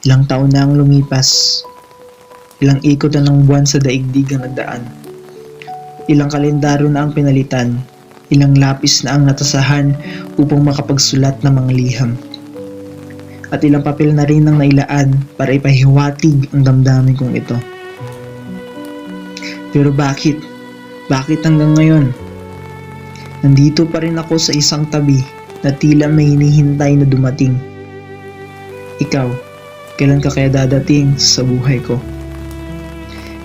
Ilang taon na ang lumipas, ilang ikot na ng buwan sa daigdig ang nagdaan, ilang kalendaryo na ang pinalitan, ilang lapis na ang natasahan upang makapagsulat ng mga liham, at ilang papel na rin ang nailaan para ipahiwatig ang damdamin kong ito. Pero bakit? Bakit hanggang ngayon? Nandito pa rin ako sa isang tabi na tila may hinihintay na dumating. Ikaw, kailan ka kaya dadating sa buhay ko?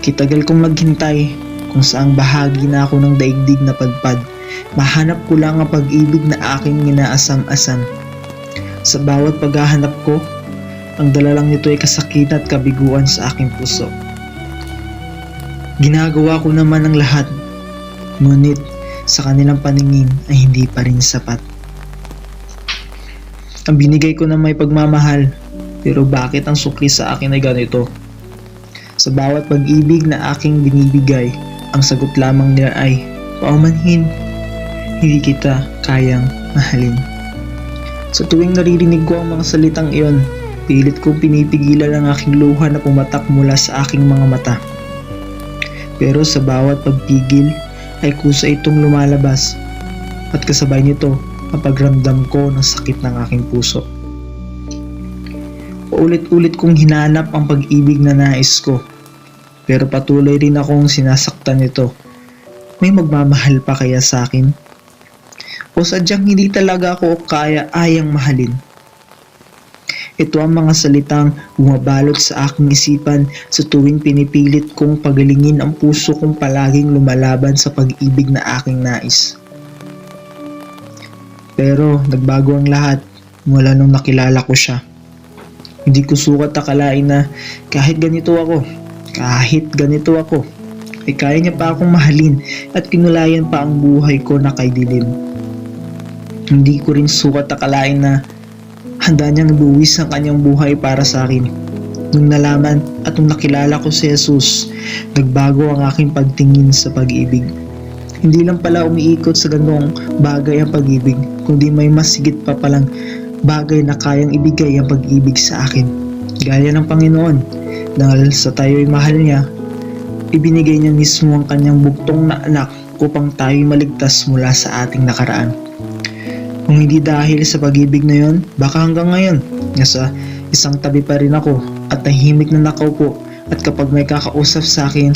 Kitagal kong maghintay kung saang bahagi na ako ng daigdig na padpad. Mahanap ko lang ang pag-ibig na aking inaasam-asam. Sa bawat paghahanap ko, ang dala lang nito ay kasakitan at kabiguan sa aking puso. Ginagawa ko naman ang lahat, ngunit sa kanilang paningin ay hindi pa rin sapat. Ang binigay ko na may pagmamahal, pero bakit ang sukli sa akin ay ganito? Sa bawat pag-ibig na aking binibigay, ang sagot lamang nila ay, paumanhin, hindi kita kayang mahalin. Sa tuwing naririnig ko ang mga salitang iyon, pilit kong pinipigilan ang aking luha na pumatak mula sa aking mga mata. Pero sa bawat pagpigil ay kusa itong lumalabas, at kasabay nito ang pagramdam ko ng sakit ng aking puso. Paulit-ulit kong hinanap ang pag-ibig na nais ko, pero patuloy rin akong sinasaktan nito. May magmamahal pa kaya sa akin? O sadyang hindi talaga ako kaya-ayang mahalin? Ito ang mga salitang bumabalot sa aking isipan sa tuwing pinipilit kong pagalingin ang puso kong palaging lumalaban sa pag-ibig na aking nais. Pero nagbago ang lahat mula nung nakilala ko siya. Hindi ko sukat akalain na kahit ganito ako, ay kaya niya pa akong mahalin at kinulayan pa ang buhay ko na kay dilim. Hindi ko rin sukat akalain na handa niyang ibuwis ang kanyang buhay para sa akin. Nung nalaman at nung nakilala ko si Jesus, nagbago ang aking pagtingin sa pag-ibig. Hindi lang pala umiikot sa ganong bagay ang pag-ibig, kundi may mas higit pa palang bagay na kayang ibigay ang pag-ibig sa akin. Gaya ng Panginoon, dahil sa tayo'y mahal niya, ibinigay niya mismo ang kanyang bugtong na anak upang tayo'y maligtas mula sa ating nakaraan. Kung hindi dahil sa pag-ibig na yon, baka hanggang ngayon, nasa isang tabi pa rin ako at tahimik na nakaupo, at kapag may kakausap sa akin,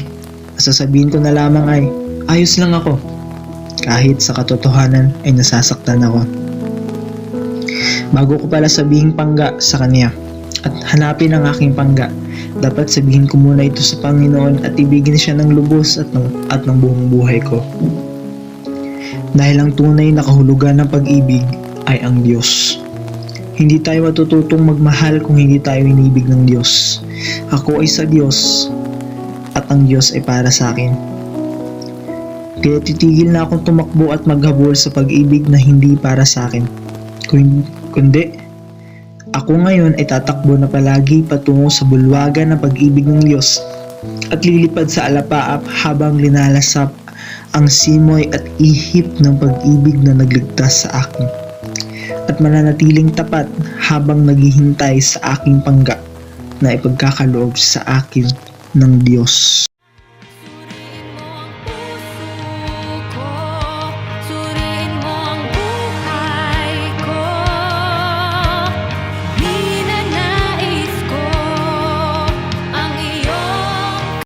sasabihin ko na lamang ay, ayos lang ako, kahit sa katotohanan ay nasasaktan ako. Bago ko pala sabihin pangga sa kanya at hanapin ang aking pangga, dapat sabihin ko muna ito sa Panginoon at ibigin siya ng lubos at ng buong buhay ko. Dahil ang tunay na kahulugan ng pag-ibig ay ang Diyos. Hindi tayo matututong magmahal kung hindi tayo inibig ng Diyos. Ako ay sa Diyos at ang Diyos ay para sa akin. Kaya titigil na akong tumakbo at maghabol sa pag-ibig na hindi para sa akin. Kundi, ako ngayon ay tatakbo na palagi patungo sa bulwagan ng pag-ibig ng Diyos at lilipad sa alapaap habang linalasap ang simoy at ihip ng pag-ibig na nagligtas sa akin, at mananatiling tapat habang naghihintay sa aking pangga na ipagkakaloob sa akin ng Diyos.